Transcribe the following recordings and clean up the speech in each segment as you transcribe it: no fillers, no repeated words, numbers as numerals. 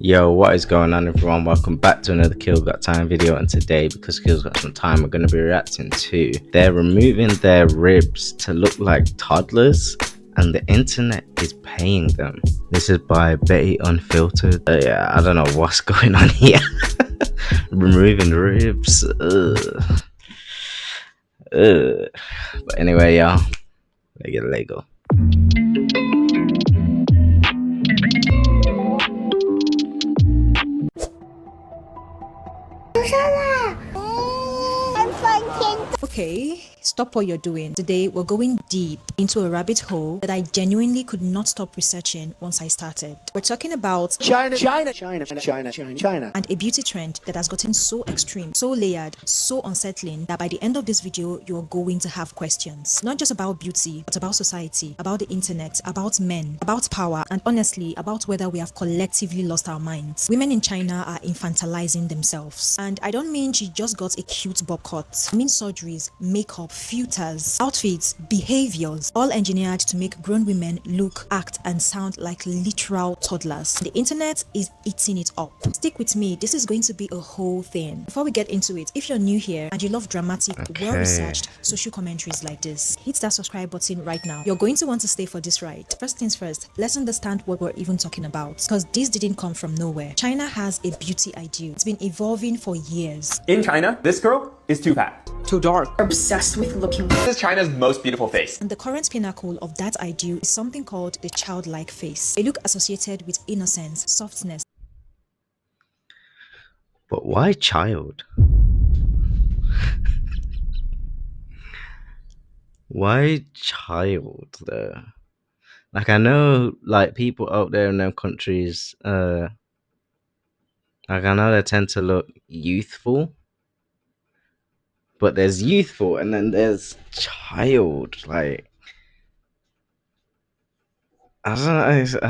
Yo, what is going on, everyone? Welcome back to another Keelgottime video, and today, because Keel's got some time, we're going to be reacting to they're removing their ribs to look like toddlers, and the internet is paying them. This is by Betty Unfiltered. Yeah, I don't know what's going on here. Removing ribs. Ugh. Ugh. But anyway, y'all, let get Lego. Okay, stop what you're doing. Today, we're going deep into a rabbit hole that I genuinely could not stop researching once I started. We're talking about China, and a beauty trend that has gotten so extreme, so layered, so unsettling that by the end of this video, you're going to have questions. Not just about beauty, but about society, about the internet, about men, about power, and honestly, about whether we have collectively lost our minds. Women in China are infantilizing themselves. And I don't mean she just got a cute bob cut. I mean surgeries, makeup, filters, outfits, behaviors, all engineered to make grown women look, act, and sound like literal toddlers. The internet is eating it up. Stick with me, this is going to be a whole thing. Before we get into it, if you're new here and you love dramatic, well-researched social commentaries like this, hit that subscribe button right now. You're going to want to stay for this ride. First things first, let's understand what we're even talking about, because this didn't come from nowhere. China has a beauty ideal. It's been evolving for years. In China, this girl is too fat, too dark. Obsessed with looking. This is China's most beautiful face. And the current pinnacle of that ideal is something called the childlike face, a look associated with innocence, softness. But why child? Why child though? Like, I know, like, people out there in them countries, like, I know they tend to look youthful, but there's youthful and then there's child. Like, I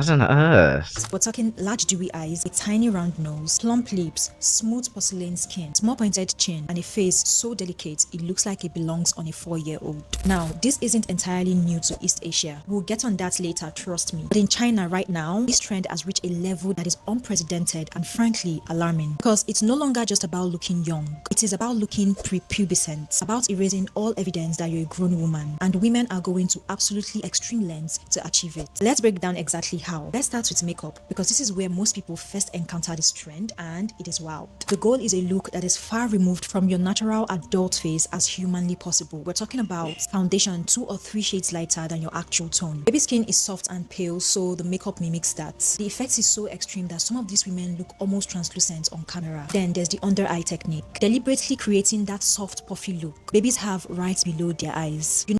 don't know. We're talking large dewy eyes, a tiny round nose, plump lips, smooth porcelain skin, small pointed chin, and a face so delicate it looks like it belongs on a 4-year-old. Now, this isn't entirely new to East Asia. We'll get on that later, trust me. But in China right now, this trend has reached a level that is unprecedented and frankly alarming, because it's no longer just about looking young. It is about looking prepubescent, about erasing all evidence that you're a grown woman, and women are going to absolutely extreme lengths to achieve it. Let's break down exactly how. Let's start with makeup, because this is where most people first encounter this trend, and it is wild. The goal is a look that is far removed from your natural adult face as humanly possible. We're talking about foundation 2 or 3 shades lighter than your actual tone. Baby skin is soft and pale, so the makeup mimics that. The effect is so extreme that some of these women look almost translucent on camera. Then there's the under eye technique, deliberately creating that soft puffy look babies have right below their eyes. You know,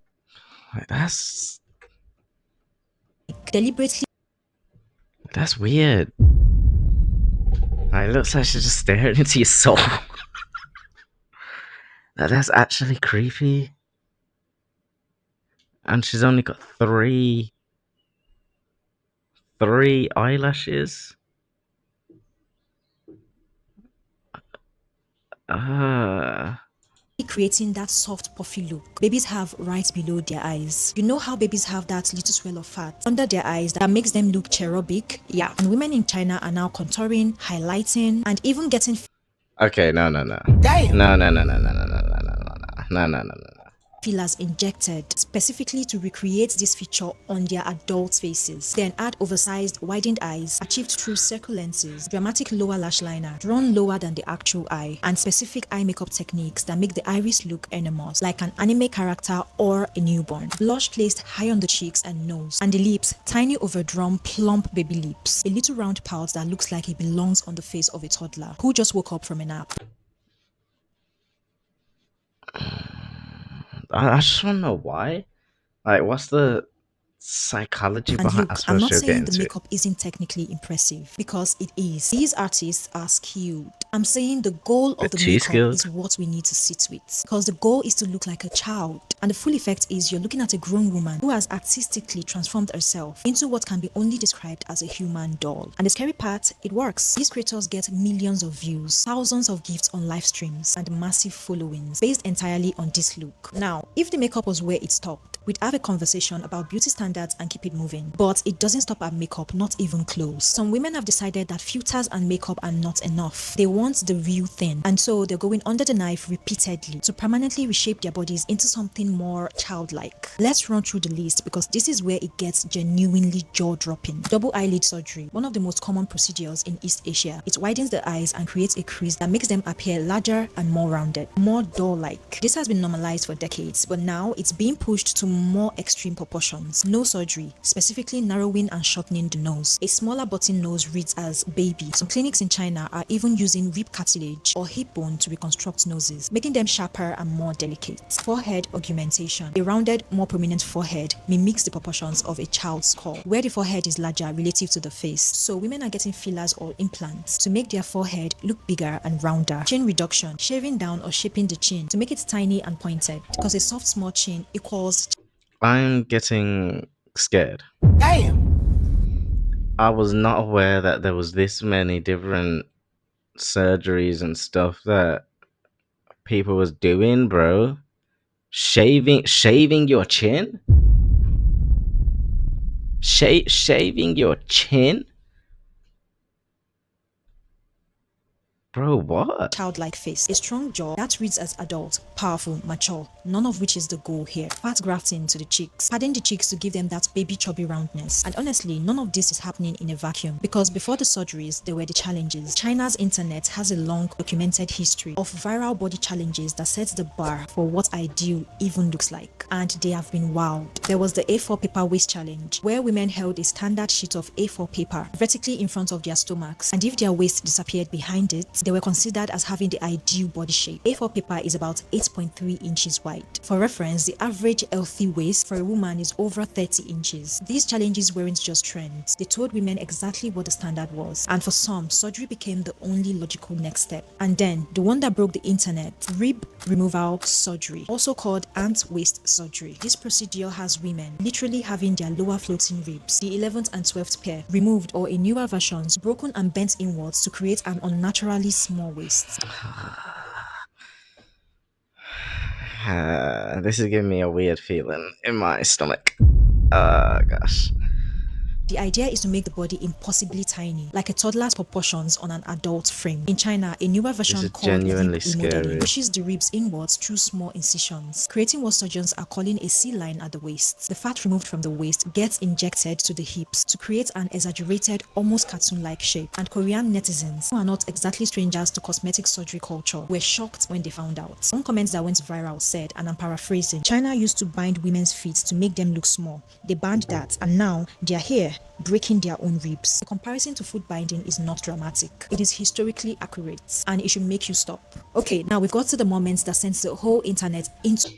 That's weird. It looks like she's just staring into your soul. That's actually creepy. And she's only got three eyelashes. Creating that soft puffy look babies have right below their eyes. You know how babies have that little swell of fat under their eyes that makes them look cherubic? Yeah, and women in China are now contouring, highlighting, and even getting Okay, no. Damn. No. fillers injected specifically to recreate this feature on their adult faces. Then add oversized, widened eyes achieved through circle lenses, dramatic lower lash liner drawn lower than the actual eye, and specific eye makeup techniques that make the iris look enormous, like an anime character or a newborn. Blush placed high on the cheeks and nose, and the lips, tiny overdrawn plump baby lips, a little round pout that looks like it belongs on the face of a toddler who just woke up from a nap. I just want to know why. Like, what's the psychology And behind? look, I'm not saying the makeup isn't technically impressive, because it is. These artists are skilled. I'm saying the goal of the makeup is what we need to sit with, because the goal is to look like a child, and the full effect is you're looking at a grown woman who has artistically transformed herself into what can be only described as a human doll. And the scary part, it works. These creators get millions of views, thousands of gifts on live streams, and massive followings based entirely on this look. Now, if the makeup was where it stopped, we'd have a conversation about beauty standards standards and keep it moving. But it doesn't stop at makeup, not even clothes. Some women have decided that filters and makeup are not enough. They want the real thing, and so they're going under the knife repeatedly to permanently reshape their bodies into something more childlike. Let's run through the list because this is where it gets genuinely jaw-dropping. Double eyelid surgery, one of the most common procedures in East Asia. It widens the eyes and creates a crease that makes them appear larger and more rounded, more doll-like. This has been normalized for decades, but now it's being pushed to more extreme proportions. Nose surgery, specifically narrowing and shortening the nose. A smaller button nose reads as baby. Some clinics in China are even using rib cartilage or hip bone to reconstruct noses, making them sharper and more delicate. Forehead augmentation. A rounded, more prominent forehead mimics the proportions of a child's skull, where the forehead is larger relative to the face. So women are getting fillers or implants to make their forehead look bigger and rounder. Chin reduction. Shaving down or shaping the chin to make it tiny and pointed, because a soft small chin equals... I'm getting scared. Damn! I was not aware that there was this many different surgeries and stuff that people was doing, bro. Shaving your chin? Shaving your chin? Bro, what? childlike face, a strong jaw that reads as adult, powerful, mature, none of which is the goal here. Fat grafting to the cheeks, padding the cheeks to give them that baby chubby roundness. And honestly, none of this is happening in a vacuum, because before the surgeries, there were the challenges. China's internet has a long documented history of viral body challenges that sets the bar for what ideal even looks like, and they have been wild. There was the A4 paper waist challenge, where women held a standard sheet of A4 paper vertically in front of their stomachs, and if their waist disappeared behind it, they were considered as having the ideal body shape. A4 paper is about 8.3 inches wide. For reference, the average healthy waist for a woman is over 30 inches. These challenges weren't just trends, they told women exactly what the standard was, and for some, surgery became the only logical next step. And then, the one that broke the internet, rib removal surgery, also called ant waist surgery. This procedure has women literally having their lower floating ribs, the 11th and 12th pair, removed, or in newer versions, broken and bent inwards to create an unnaturally small waist. This is giving me a weird feeling in my stomach. Gosh. The idea is to make the body impossibly tiny, like a toddler's proportions on an adult frame. In China, a newer version is called genuinely rib remodeling scary. pushes the ribs inwards through small incisions, creating what surgeons are calling a C-line at the waist. The fat removed from the waist gets injected to the hips to create an exaggerated, almost cartoon-like shape. And Korean netizens, who are not exactly strangers to cosmetic surgery culture, were shocked when they found out. One comment that went viral said, and I'm paraphrasing, "China used to bind women's feet to make them look small. They banned that, and now they're here, breaking their own ribs." The comparison to foot binding is not dramatic. It is historically accurate, and it should make you stop. Okay, now we've got to the moment that sends the whole internet into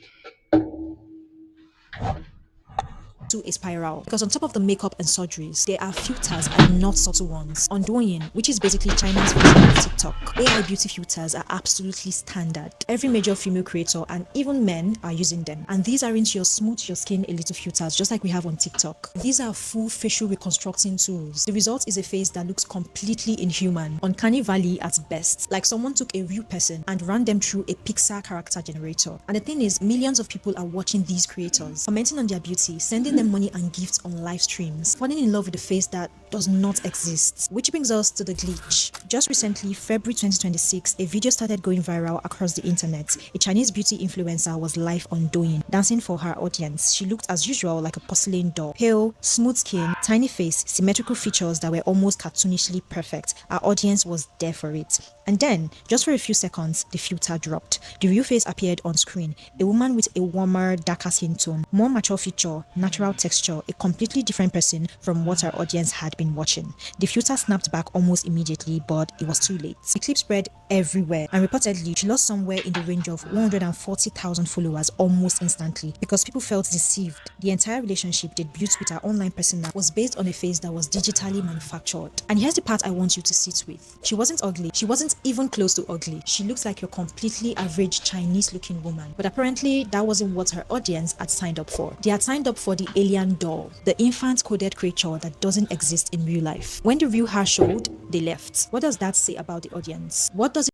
a spiral, because on top of the makeup and surgeries, there are filters and not subtle ones. On Douyin, which is basically China's version of TikTok, AI beauty filters are absolutely standard. Every major female creator and even men are using them, and these aren't your smooth your skin a little filters just like we have on TikTok. These are full facial reconstructing tools. The result is a face that looks completely inhuman, uncanny valley at best, like someone took a real person and ran them through a Pixar character generator. And the thing is, millions of people are watching these creators, commenting on their beauty, sending them money and gifts on live streams, falling in love with a face that does not exist. Which brings us to the glitch. Just recently, February 2026, a video started going viral across the internet. A Chinese beauty influencer was live on Douyin, dancing for her audience. She looked as usual like a porcelain doll. Pale, smooth skin, tiny face, symmetrical features that were almost cartoonishly perfect. Our audience was there for it. And then, just for a few seconds, the filter dropped. The real face appeared on screen. A woman with a warmer, darker skin tone, more mature feature, natural texture, a completely different person from what our audience had been watching. The filter snapped back almost immediately, but it was too late. The clip spread everywhere, and reportedly, she lost somewhere in the range of 140,000 followers almost instantly because people felt deceived. The entire relationship they'd built with her online persona was based on a face that was digitally manufactured. And here's the part I want you to sit with. She wasn't ugly. She wasn't even close to ugly. She looks like your completely average Chinese looking woman. But apparently that wasn't what her audience had signed up for. They had signed up for the alien doll, the infant coded creature that doesn't exist in real life. When the real her showed, they left. What does that say about the audience? What does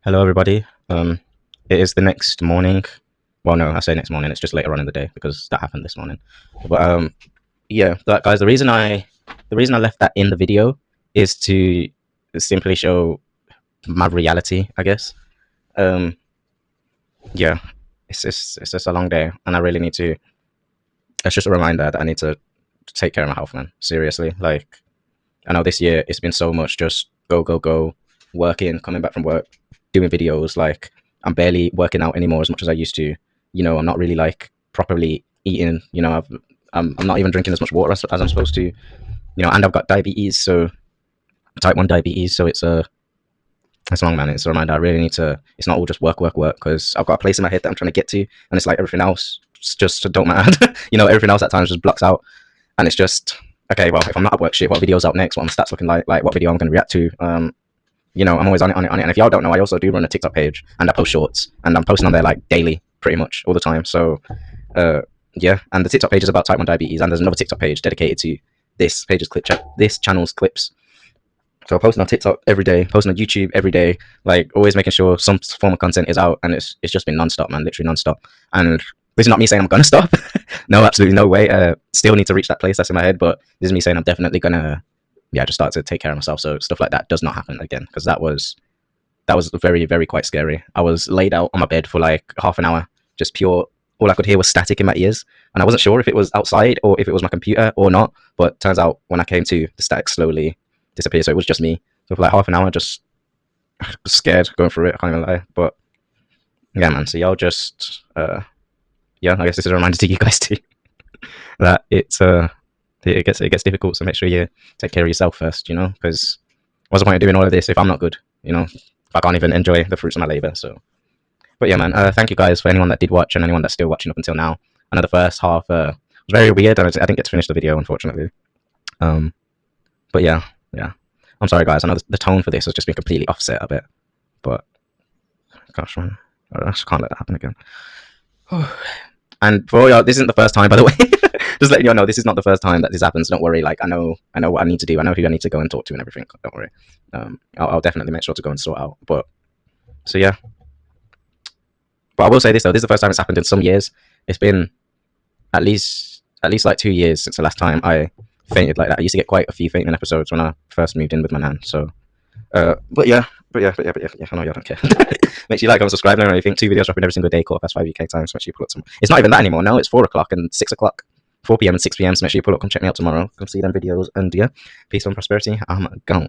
Hello, everybody. It is the next morning. Well, no, I say next morning. It's just later on in the day because that happened this morning. But yeah, that guys. The reason I left that in the video is to simply show my reality, I guess. Um, yeah, it's just a long day, and I really need to. It's just a reminder that I need to take care of my health, man. Seriously, like I know this year it's been so much just go, go, go, working, coming back from work, doing videos. Like I'm barely working out anymore as much as I used to. I'm not really like properly eating. I'm not even drinking as much water as I'm supposed to. And I've got diabetes, so type 1 diabetes. So it's long, man. It's a reminder. I really need to. It's not all just work, work, work. Because I've got a place in my head that I'm trying to get to, and it's like everything else just don't matter. Everything else at times just blocks out, and it's just okay. Well, if I'm not at work, shit, what video's out next? What my stats looking like what video I'm going to react to. I'm always on it. And if y'all don't know, I also do run a TikTok page, and I post shorts, and I'm posting on there like daily, pretty much all the time. So, yeah. And the TikTok page is about type 1 diabetes, and there's another TikTok page dedicated to this channel's clips. So posting on TikTok every day, posting on YouTube every day, like always making sure some form of content is out, and it's just been nonstop, man, literally nonstop. And this is not me saying I'm gonna stop. No, absolutely no way. Still need to reach that place that's in my head, but this is me saying I'm definitely gonna, just start to take care of myself, so stuff like that does not happen again, because that was very, very quite scary. I was laid out on my bed for like half an hour, just pure. All I could hear was static in my ears, and I wasn't sure if it was outside or if it was my computer or not. But turns out when I came to, the static slowly disappeared, so it was just me. So for like half an hour, just scared going through it. I can't even lie. But yeah, man. So y'all just I guess this is a reminder to you guys too that it gets difficult. So make sure you take care of yourself first. Because what's the point of doing all of this if I'm not good? If I can't even enjoy the fruits of my labor. So. But yeah, man, thank you guys for anyone that did watch and anyone that's still watching up until now. I know the first half was very weird, and I didn't get to finish the video, unfortunately. But yeah. I'm sorry, guys. I know the tone for this has just been completely offset a bit. But, gosh, man. I just can't let that happen again. And for all y'all, this isn't the first time, by the way. Just letting y'all know, this is not the first time that this happens. Don't worry. Like, I know what I need to do. I know who I need to go and talk to and everything. Don't worry. I'll definitely make sure to go and sort out. But, so yeah. But I will say this though, this is the first time it's happened in some years. It's been at least like 2 years since the last time I fainted like that. I used to get quite a few fainting episodes when I first moved in with my nan. So, but yeah, I know y'all don't care. Make sure you like, comment, subscribe, and everything. 2 videos dropping every single day, 5 UK time. So make sure you pull up some. It's not even that anymore. No, it's 4 o'clock and 6 o'clock, 4 p.m. and 6 p.m. So make sure you pull up, come check me out tomorrow, come see them videos, and yeah, peace and prosperity. I'm gone.